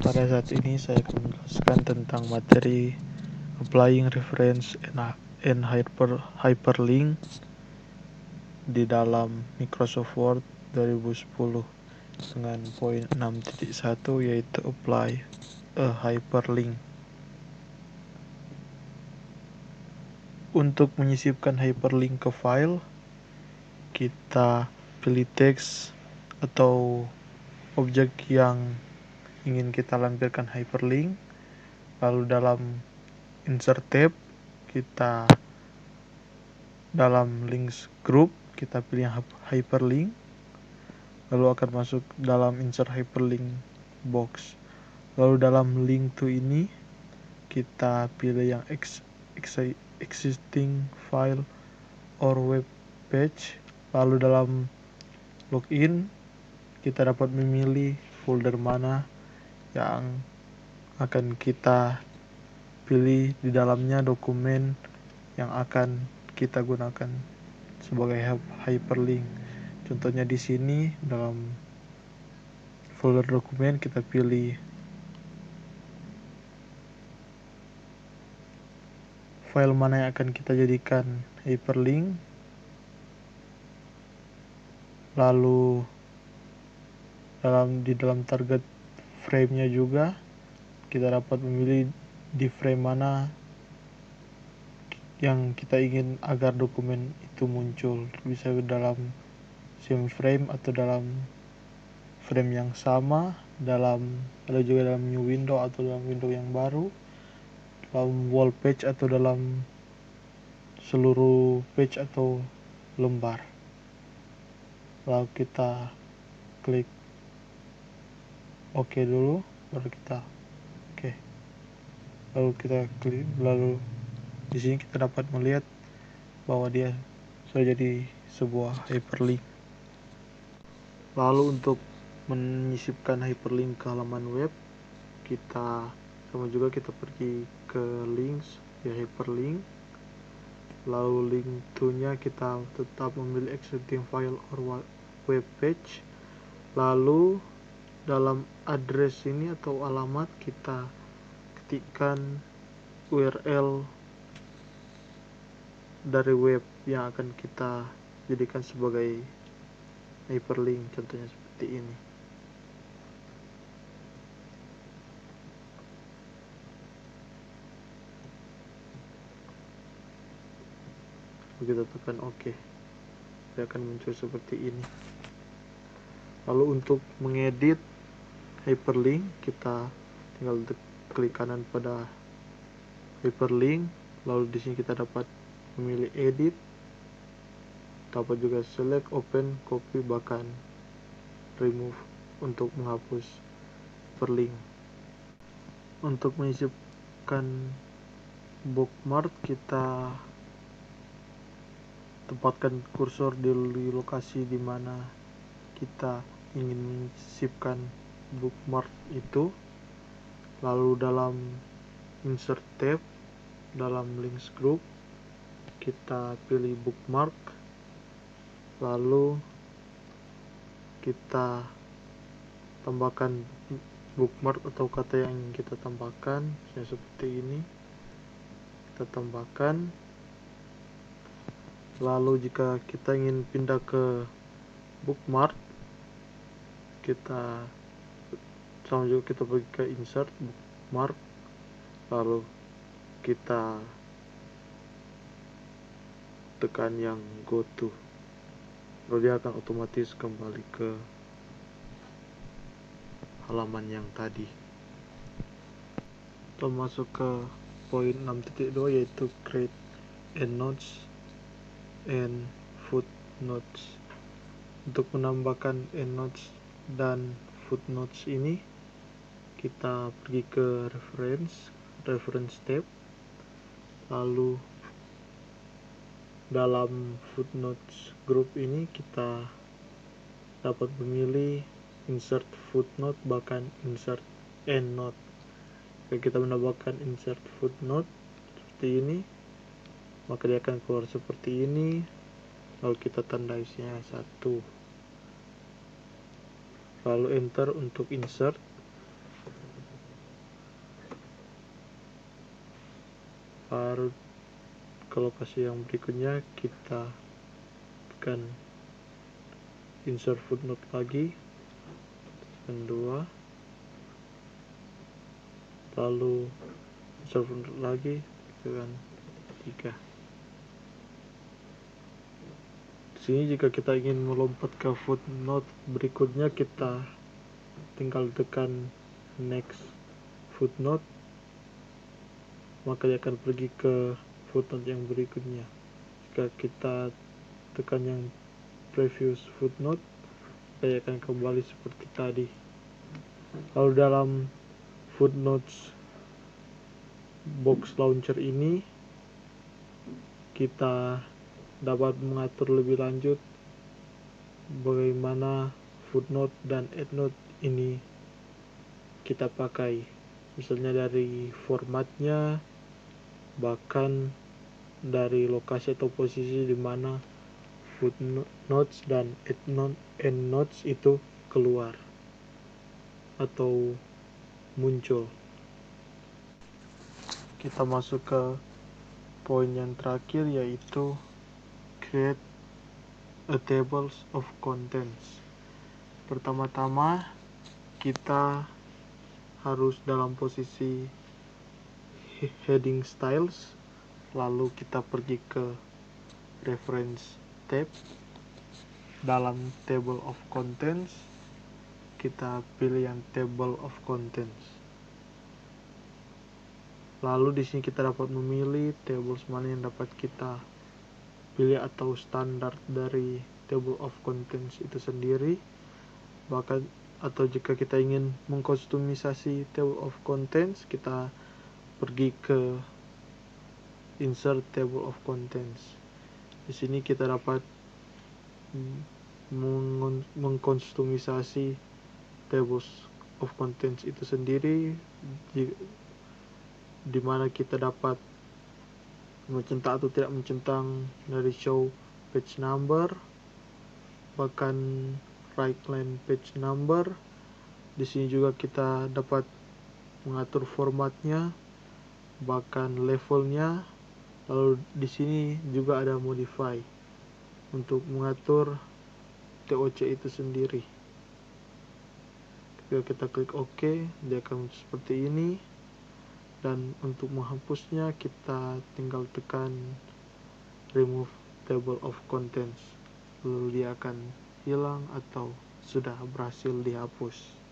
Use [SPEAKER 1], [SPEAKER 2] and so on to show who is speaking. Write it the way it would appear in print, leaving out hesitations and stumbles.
[SPEAKER 1] Pada saat ini saya akan menjelaskan tentang materi Applying Reference and Hyperlink di dalam Microsoft Word 2010 dengan poin 6.1 yaitu Apply a Hyperlink. Untuk menyisipkan hyperlink ke file, kita pilih teks atau objek yang ingin kita lampirkan hyperlink, lalu dalam insert tab kita dalam links group kita pilih hyperlink, lalu akan masuk dalam insert hyperlink box, lalu dalam link to ini kita pilih yang existing file or web page, lalu dalam login kita dapat memilih folder mana yang akan kita pilih di dalamnya dokumen yang akan kita gunakan sebagai hyperlink. Contohnya di sini dalam folder dokumen kita pilih file mana yang akan kita jadikan hyperlink, lalu di dalam target frame-nya juga kita dapat memilih di frame mana yang kita ingin agar dokumen itu muncul, bisa dalam same frame atau dalam frame yang sama, ada juga dalam new window atau dalam window yang baru, dalam wall page atau dalam seluruh page atau lembar. Lalu kita klik OK dulu, baru kita OK. Lalu kita klik, lalu di sini kita dapat melihat bahwa dia sudah jadi sebuah hyperlink. Lalu untuk menyisipkan hyperlink ke halaman web, kita pergi ke links ya hyperlink, lalu link to nya kita tetap memilih existing file or web page, lalu dalam address ini atau alamat kita ketikkan URL dari web yang akan kita jadikan sebagai hyperlink, contohnya seperti ini. Kita tekan OK, dia akan muncul seperti ini. Lalu untuk mengedit hyperlink, kita tinggal klik kanan pada hyperlink, lalu di sini kita dapat memilih edit, dapat juga select, open, copy, bahkan remove untuk menghapus hyperlink. Untuk menyisipkan bookmark, kita tempatkan kursor di lokasi di mana kita ingin menyisipkan bookmark itu, lalu dalam insert tab dalam links group kita pilih bookmark, lalu kita tambahkan bookmark atau kata yang ingin kita tambahkan, seperti ini kita tambahkan. Lalu jika kita ingin pindah ke bookmark, kita pergi ke insert bookmark, lalu kita tekan yang go to, lalu dia akan otomatis kembali ke halaman yang tadi. Kita masuk ke poin 6.2 yaitu create endnotes and footnotes. Untuk menambahkan endnotes dan footnotes ini, kita pergi ke reference tab, lalu dalam footnotes group ini kita dapat memilih insert footnote bahkan insert endnote. Jika kita menambahkan insert footnote seperti ini, maka dia akan keluar seperti ini, lalu kita tanda isinya 1, lalu enter untuk insert. baru ke lokasi yang berikutnya kita tekan insert footnote lagi, tekan 2, lalu insert footnote lagi, tekan 3. Di sini jika kita ingin melompat ke footnote berikutnya, kita tinggal tekan next footnote, maka dia akan pergi ke footnote yang berikutnya. Jika kita tekan yang previous footnote, dia akan kembali seperti tadi. Lalu dalam footnotes box launcher ini kita dapat mengatur lebih lanjut bagaimana footnote dan endnote ini kita pakai, misalnya dari formatnya, bahkan dari lokasi atau posisi di mana footnotes dan endnotes itu keluar atau muncul. Kita masuk ke poin yang terakhir, yaitu create a tables of contents. Pertama-tama kita harus dalam posisi heading styles, lalu kita pergi ke reference tab. Dalam table of contents kita pilih yang table of contents. Lalu di sini kita dapat memilih tables mana yang dapat kita pilih atau standar dari table of contents itu sendiri. Bahkan atau jika kita ingin mengkustomisasi table of contents, kita pergi ke insert table of contents. Di sini kita dapat mengkustomisasi tables of contents itu sendiri, di mana kita dapat mencentang atau tidak mencentang dari show page number, bahkan right line page number. Di sini juga kita dapat mengatur formatnya, bahkan levelnya. Lalu di sini juga ada modify untuk mengatur TOC itu sendiri. Ketika kita klik OK, dia akan seperti ini. Dan untuk menghapusnya kita tinggal tekan remove table of contents, lalu dia akan hilang atau sudah berhasil dihapus.